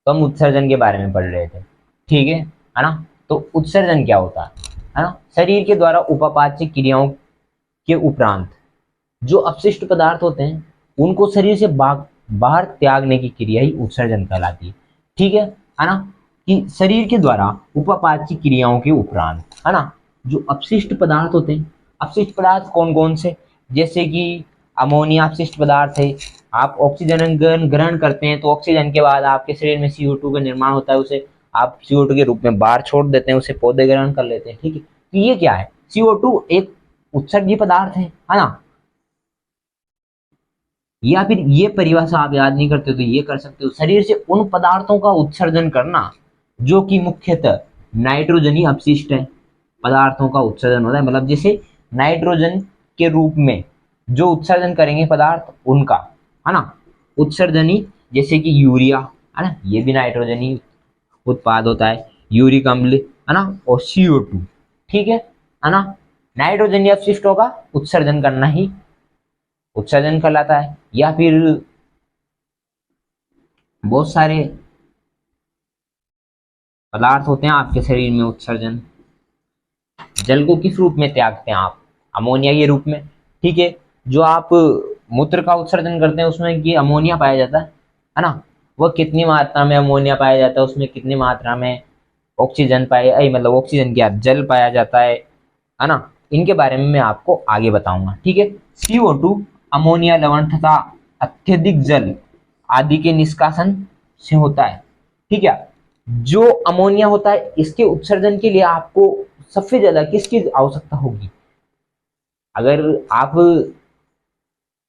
तो हम उत्सर्जन के बारे में पढ़ रहे थे, ठीक है ना। तो उत्सर्जन क्या होता है ना, शरीर के द्वारा उपापाच्य क्रियाओं के उपरांत जो अपशिष्ट पदार्थ होते हैं उनको शरीर से बाहर त्यागने की क्रिया ही उत्सर्जन कहलाती है, ठीक है ना। कि शरीर के द्वारा उपापाच्य क्रियाओं के उपरांत, है ना, जो अपशिष्ट पदार्थ होते हैं, अपशिष्ट पदार्थ कौन कौन से, जैसे कि अमोनिया अपशिष्ट पदार्थ है। आप ऑक्सीजन ग्रहण करते हैं तो ऑक्सीजन के बाद आपके शरीर में CO2 का निर्माण होता है, उसे आप CO2 के रूप में बाहर छोड़ देते हैं, उसे पौधे ग्रहण कर लेते हैं, ठीक है। तो ये क्या है, CO2 एक उत्सर्गी पदार्थ है ना। या फिर ये परिभाषा आप याद नहीं करते तो ये कर सकते हो, शरीर से उन पदार्थों का उत्सर्जन करना जो कि मुख्यतः नाइट्रोजनी अपशिष्ट है, पदार्थों का उत्सर्जन होता है, मतलब जैसे नाइट्रोजन के रूप में जो उत्सर्जन करेंगे पदार्थ उनका, है ना, उत्सर्जनी, जैसे कि यूरिया, है ना, ये भी नाइट्रोजनी उत्पाद होता है, यूरिक अम्ल, है ना, और CO2, ठीक है ना। नाइट्रोजनी अपशिष्टों का उत्सर्जन करना ही उत्सर्जन कहलाता है। या फिर बहुत सारे पदार्थ होते हैं आपके शरीर में उत्सर्जन, जल को किस रूप में त्यागते हैं आप, अमोनिया के रूप में, ठीक है। जो आप मूत्र का उत्सर्जन करते हैं उसमें कि अमोनिया पाया जाता है ना, वह कितनी मात्रा में अमोनिया पाया जाता है, उसमें कितनी मात्रा में ऑक्सीजन पाए, मतलब ऑक्सीजन क्या, जल पाया जाता है ना। इनके बारे में मैं आपको आगे बताऊंगा, ठीक है। CO2 अमोनिया लवण तथा अत्यधिक जल आदि के निष्कासन से होता है, ठीक है। जो अमोनिया होता है इसके उत्सर्जन के लिए आपको सबसे ज्यादा किसकी आवश्यकता होगी, अगर आप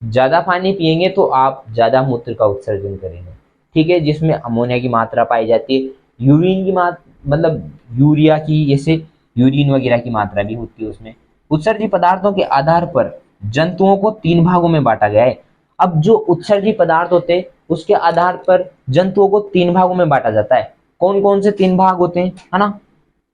ज्यादा पानी पिएंगे तो आप ज्यादा मूत्र का उत्सर्जन करेंगे, ठीक है, जिसमें अमोनिया की मात्रा पाई जाती है, यूरिन की मात्रा, मतलब यूरिया की, जैसे यूरिन वगैरह की मात्रा भी होती है उसमें। उत्सर्जी पदार्थों के आधार पर जंतुओं को 3 भागों में बांटा गया है। अब जो उत्सर्जी पदार्थ होते हैं उसके आधार पर जंतुओं को 3 भागों में बांटा जाता है। कौन कौन से 3 भाग होते हैं, है ना,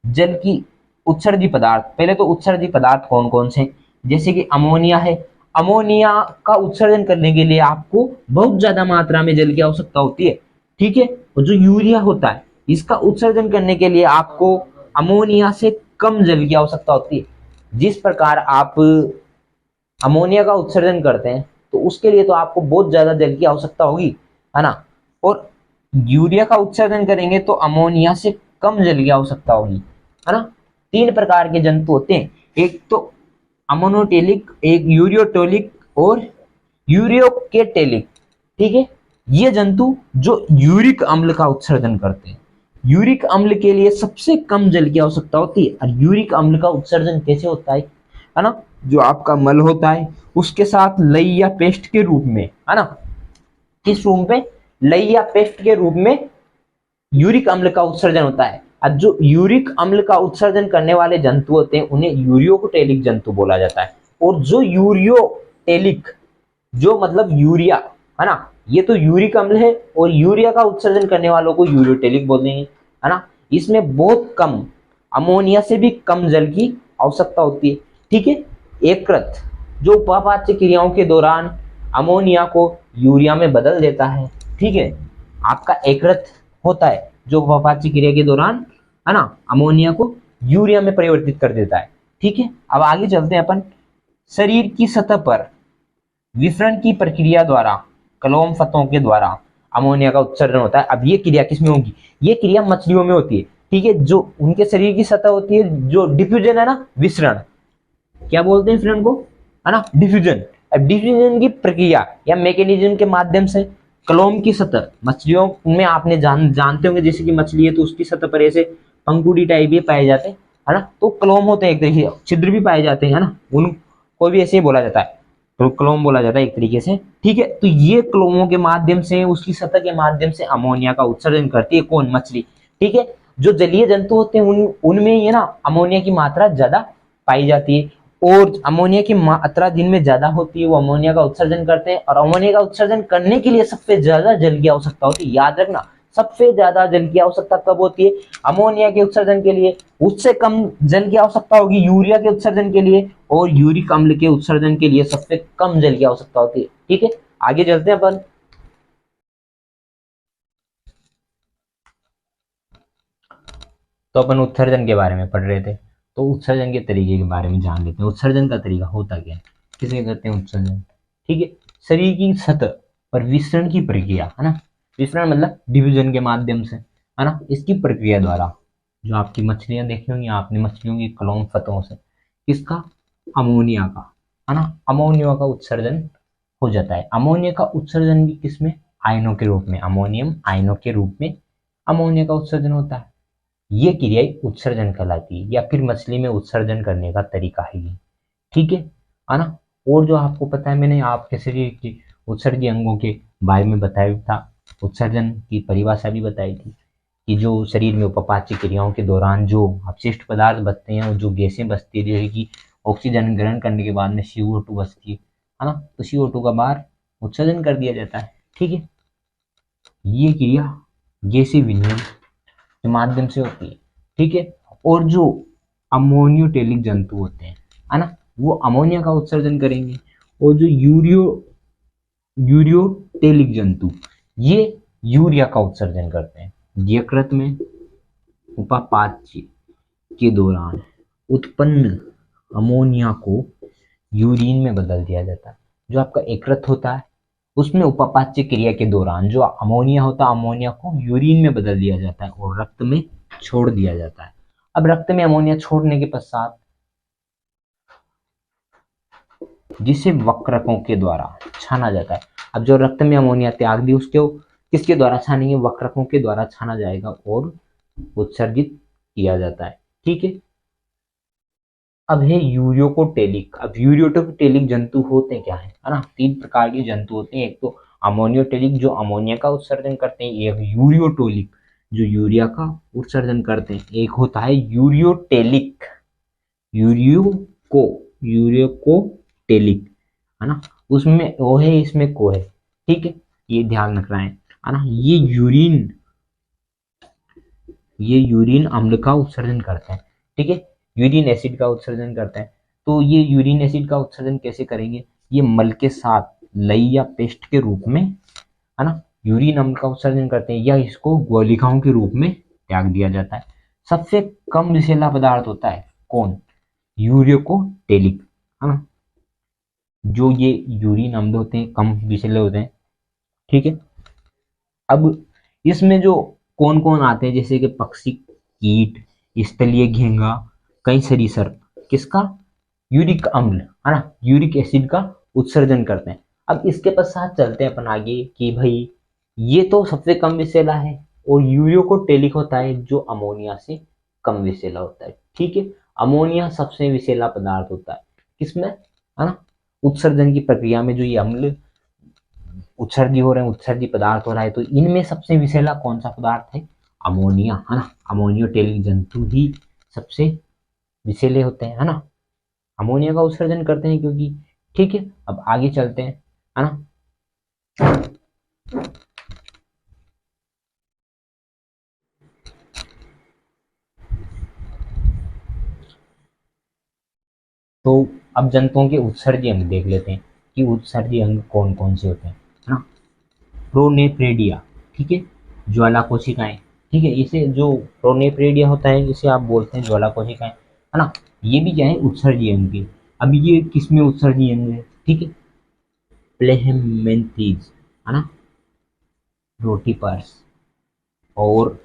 जल की उत्सर्जी पदार्थ, पहले तो उत्सर्जी पदार्थ कौन कौन से, जैसे कि अमोनिया है। अमोनिया का उत्सर्जन करने के लिए आपको बहुत ज्यादा मात्रा में जल की आवश्यकता होती है, ठीक है। और जो यूरिया होता है इसका उत्सर्जन करने के लिए आपको अमोनिया से कम जल की आवश्यकता होती है। जिस प्रकार आप अमोनिया का उत्सर्जन करते हैं तो उसके लिए तो आपको बहुत ज्यादा जल की आवश्यकता होगी, है ना, और यूरिया का उत्सर्जन करेंगे तो अमोनिया से कम जल की आवश्यकता होगी, है ना। 3 प्रकार के जंतु होते हैं, एक तो अमोनोटेलिक, एक यूरियोटोलिक और यूरियोकेटेलिक, ठीक है। ये जंतु जो यूरिक अम्ल का उत्सर्जन करते हैं, यूरिक अम्ल के लिए सबसे कम जल की आवश्यकता होती है। और यूरिक अम्ल का उत्सर्जन कैसे होता है ना, जो आपका मल होता है उसके साथ लई या पेस्ट के रूप में, है ना, किस रूप में, लई या पेस्ट के रूप में यूरिक अम्ल का उत्सर्जन होता है। अब जो यूरिक अम्ल का उत्सर्जन करने वाले जंतु होते हैं उन्हें यूरियोटेलिक जंतु बोला जाता है। और जो यूरियोटेलिक, जो मतलब यूरिया, है ना, ये तो यूरिक अम्ल है और यूरिया का उत्सर्जन करने वालों को यूरियोटेलिक बोलते हैं, है ना। इसमें बहुत कम, अमोनिया से भी कम जल की आवश्यकता होती है, ठीक है। एककृत, जो उपापाच्य क्रियाओं के दौरान अमोनिया को यूरिया में बदल देता है, ठीक है। आपका एककृत होता है जो उपापाच्य क्रिया के दौरान, है ना, अमोनिया को यूरिया में परिवर्तित कर देता है, ठीक है। अब आगे चलते हैं अपन, शरीर की सतह पर विफरण की प्रक्रिया द्वारा क्लोम फतों के द्वारा अमोनिया का उत्सर्जन होता है। अब ये क्रिया किसमें होगी, ये क्रिया मछलियों में होती है, ठीक है। जो उनके शरीर की सतह होती है, जो डिफ्यूजन है ना, विसरण, क्या बोलते हैं विसरण को, है ना, डिफ्यूजन। अब डिफ्यूजन की प्रक्रिया या मैकेनिज्म के माध्यम से क्लोम की सतह, मछलियों में आपने जानते होंगे, जैसे कि मछली है तो उसकी सतह पर ऐसे पंखुड़ी टाइप ये पाए जाते हैं, है ना, तो क्लोम होते हैं, एक तरीके से छिद्र भी पाए जाते हैं, है ना, उनको भी ऐसे ही बोला जाता है, तो क्लोम बोला जाता है एक तरीके से, ठीक है। तो ये क्लोमों के माध्यम से, उसकी सतह के माध्यम से अमोनिया का उत्सर्जन करती है, कौन, मछली, ठीक है। जो जलीय जंतु होते हैं उनमें ये ना अमोनिया की मात्रा ज्यादा पाई जाती है, और अमोनिया की मात्रा दिन में ज्यादा होती है, वो अमोनिया का उत्सर्जन करते हैं। और अमोनिया का उत्सर्जन करने के लिए सबसे ज्यादा जल की आवश्यकता होती है, याद रखना, सबसे ज्यादा जल की आवश्यकता कब होती है, अमोनिया के उत्सर्जन के लिए। उससे कम जल की आवश्यकता होगी यूरिया के उत्सर्जन के लिए, और यूरिक अम्ल के उत्सर्जन के लिए सबसे कम जल की आवश्यकता होती है, ठीक है। आगे चलते हैं अपन, तो अपन उत्सर्जन के बारे में पढ़ रहे थे, तो उत्सर्जन के तरीके के बारे में जान लेते हैं। उत्सर्जन का तरीका होता क्या है, किसे कहते हैं उत्सर्जन। ठीक है, शरीर की सतह पर विसरण की प्रक्रिया है ना, विसरण मतलब डिवीजन के माध्यम से है ना, इसकी प्रक्रिया द्वारा जो आपकी मछलियां देखी होंगी आपने, मछलियों की क्लोन फतहों से किसका, अमोनिया का है ना, अमोनिया का उत्सर्जन हो जाता है। अमोनिया का उत्सर्जन भी किसमें, आयनों के रूप में, अमोनियम आयनों के रूप में अमोनिया का उत्सर्जन होता है। ये क्रिया उत्सर्जन कहलाती है, या फिर मछली में उत्सर्जन करने का तरीका है ये। ठीक है ना। और जो आपको पता है, मैंने आपके शरीर के उत्सर्गी अंगों के बारे में बताया था, उत्सर्जन की परिभाषा भी बताई थी कि जो शरीर में उपपाच्य क्रियाओं के दौरान जो अपशिष्ट पदार्थ बचते हैं और जो गैसें बचती है, जैसे कि ऑक्सीजन ग्रहण करने के बाद में CO2 बचती है ना, तो CO2 का बाहर उत्सर्जन कर दिया जाता है। ठीक है, ये क्रिया गैसीय विनिमय के माध्यम से होती है। ठीक है, और जो अमोनियोटेलिक जंतु होते हैं है ना, वो अमोनिया का उत्सर्जन करेंगे, और जो यूरियोटेलिक जंतु ये यूरिया का उत्सर्जन करते हैं। यकृत में उपापाच्य के दौरान उत्पन्न अमोनिया को यूरिन में बदल दिया जाता है। जो आपका यकृत होता है उसमें उपापाच्य क्रिया के दौरान जो अमोनिया होता है, अमोनिया को यूरिन में बदल दिया जाता है और रक्त में छोड़ दिया जाता है। अब रक्त में अमोनिया छोड़ने के पश्चात जिसे वक्रकों के द्वारा छाना जाता है। अब जो रक्त में अमोनिया त्याग दी उसके किसके द्वारा छानेंगे, वक्रकों के द्वारा छाना जाएगा और उत्सर्जित किया जाता है। ठीक है, अब है यूरियोटेलिक। अब यूरियोटेलिक जंतु होते क्या है ना, 3 प्रकार के जंतु होते हैं। एक तो अमोनियोटेलिक जो अमोनिया का उत्सर्जन करते हैं, एक यूरियोटोलिक जो यूरिया का उत्सर्जन करते हैं, एक होता है यूरियोटेलिक, यूरियोकोटेलिक है ना, उसमें ओ है इसमें को है। ठीक है, ये ध्यान रखना है ना। ये यूरिन अम्ल का उत्सर्जन करते हैं। ठीक है, यूरिन एसिड का उत्सर्जन करते हैं। तो ये यूरिन एसिड का उत्सर्जन कैसे करेंगे, ये मल के साथ लई या पेस्ट के रूप में है ना, यूरिन अम्ल का उत्सर्जन करते हैं, या इसको गोलिकाओं के रूप में त्याग दिया जाता है। सबसे कम विषैला पदार्थ होता है कौन, यूरियोटेलिक है ना, जो ये यूरिन अम्ल होते हैं कम विषैले होते हैं। ठीक है, अब इसमें जो कौन कौन आते हैं, जैसे कि पक्षी, कीट, स्थलीय घेंगा, कई सरीसृप किसका, यूरिक अम्ल है ना, यूरिक एसिड का उत्सर्जन करते हैं। अब इसके पश्चात चलते हैं अपन आगे कि भाई ये तो सबसे कम विषैला है, और यूरियोटेलिक होता है जो अमोनिया से कम विषैला होता है। ठीक है, अमोनिया सबसे विषैला पदार्थ होता है किसमें है ना, उत्सर्जन की प्रक्रिया में जो ये अम्ल उत्सर्जी हो रहे हैं, उत्सर्जी पदार्थ हो रहा है, तो इनमें सबसे विषैला कौन सा पदार्थ है, अमोनिया है ना। अमोनियोटेलिक जंतु ही सबसे विषैले होते हैं है ना, अमोनिया का उत्सर्जन करते हैं क्योंकि। ठीक है, अब आगे चलते हैं है ना। तो अब जंतुओं के उत्सर्जी अंग देख लेते हैं कि उत्सर्जी अंग कौन कौन से होते हैं है ना। प्रोनेफ्रेडिया, ठीक है, ज्वाला कोशिकाएं। ठीक है, इसे जो प्रोनेफ्रेडिया होता है इसे आप बोलते हैं ज्वाला कोशिकाएं है ना। ये भी क्या है, उत्सर्जी अंग के। अब ये किसमें उत्सर्जी अंग है, ठीक है, प्लेहमेंथीज है ना, रोटीपर्स और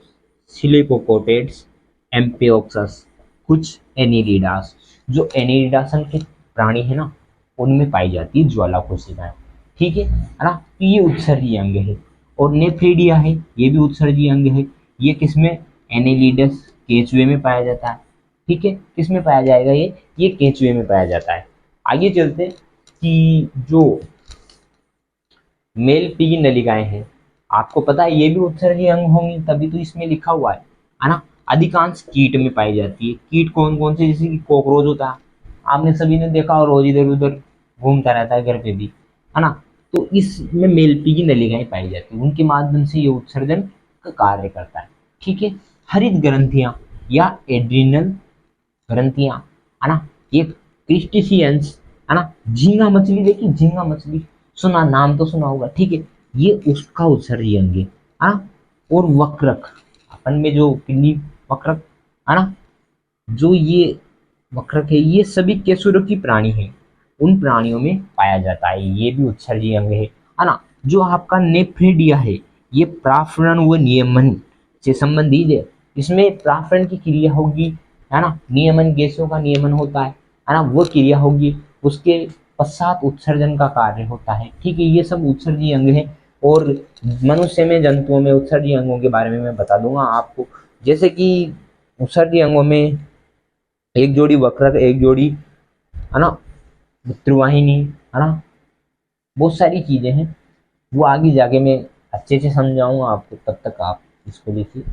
सिलिकोपोटेड्स, एम्पियोक्सस, कुछ एनिलिडास। जो एनिलिडासन के प्राणी है ना उनमें पाई जाती है ज्वाला कोशिकाएं। ठीक है ना, तो ये उत्सर्जी अंग है। और नेफ्रीडिया है, ये भी उत्सर्जी अंग है। ये किसमें, एनिलिडस केचुए में पाया जाता है। ठीक है, किसमें पाया जाएगा, ये केचुए में पाया जाता है। आगे चलते कि जो मेल पी नलिकाएं हैं, आपको पता है ये भी उत्सर्जी अंग होंगी, तभी तो इसमें लिखा हुआ है ना। अधिकांश कीट में पाई जाती है। कीट कौन कौन से, जैसे कि कॉकरोच होता है, आपने सभी ने देखा और रोज इधर उधर घूमता रहता है घर पे भी है ना, तो इसमें मेलपी की नलिकाएं पाई जाती है, उनके माध्यम से ये उत्सर्जन का कार्य करता है। ठीक है, हरित ग्रंथियां या एड्रिनल ग्रंथियां है ना, ये क्रिस्टिशियंस है ना, झींगा मछली देखी, झींगा मछली सुना, नाम तो सुना होगा। ठीक है, ये उसका उत्सर्जी अंग है। और वक्रक, अपन में जो पिंडी वक्रक है ना। जो ये वक्रक है ये सभी केशरों प्राणी है, उन प्राणियों में पाया जाता है, ये भी उत्सर्जी अंग है ना। जो आपका नेफ्रेडिया है ये प्राफरण व नियमन से संबंधित है, इसमें प्राफरण की क्रिया होगी, है ना, नियमन गैसों का नियमन होता है ना, वो क्रिया होगी, उसके पश्चात उत्सर्जन का कार्य होता है। ठीक है, ये सब उत्सर्जी अंग है। और मनुष्य में, जंतुओं में उत्सर्जी अंगों के बारे में मैं बता दूंगा आपको। जैसे कि उत्सर्जी अंगों में एक जोड़ी वक्रक, एक जोड़ी, है ना, ध्रुवाहिनी, है ना, बहुत सारी चीजें हैं, वो आगे जाके मैं अच्छे से समझाऊंगा आपको, तब तक आप इसको देखिए।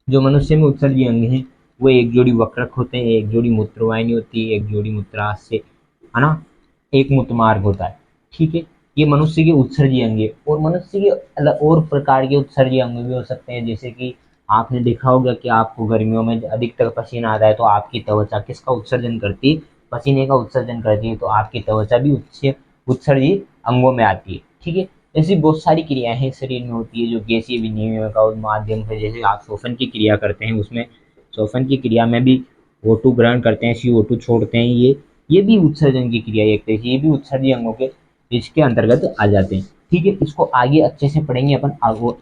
जो मनुष्य में उत्सर्जी अंग है वो एक जोड़ी वक्रक होते हैं, एक जोड़ी मूत्रवाहिनी होती है, एक जोड़ी मूत्राशय, है ना, एक मूत्रमार्ग होता है। ठीक है, ये मनुष्य के उत्सर्जी अंग है। और मनुष्य के अलग और प्रकार के उत्सर्जी अंग भी हो सकते हैं, जैसे कि आपने देखा होगा कि आपको गर्मियों में अधिकतर पसीना आता है तो आपकी त्वचा किसका उत्सर्जन करती है, पसीने का उत्सर्जन करती है, तो आपकी त्वचा भी उत्सर्जी अंगों में आती है। ठीक है, ऐसी बहुत सारी क्रियाएं हैं शरीर में होती है जो गैसीय विनिमय का माध्यम से, जैसे आप श्वसन की क्रिया करते हैं, उसमें श्वसन की क्रिया में भी O2 ग्रहण करते हैं, CO2 छोड़ते हैं, ये भी उत्सर्जन की क्रिया एक तरह से, ये भी उत्सर्जी अंगों के इसके अंतर्गत आ जाते हैं। ठीक है, इसको आगे अच्छे से पढ़ेंगे अपन,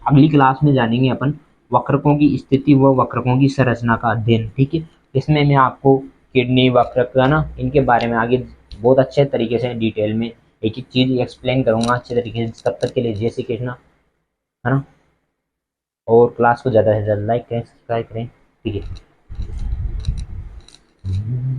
अगली क्लास में जानेंगे अपन वक्रकों की स्थिति व वक्रकों की संरचना का अध्ययन। ठीक है, इसमें मैं आपको किडनी, वक्रक, है ना, इनके बारे में आगे बहुत अच्छे तरीके से डिटेल में एक एक चीज एक्सप्लेन करूंगा अच्छे तरीके से। तब तक के लिए जय श्री कृष्णा, है ना। और क्लास को ज़्यादा से ज़्यादा लाइक करें, सब्सक्राइब करें। ठीक है।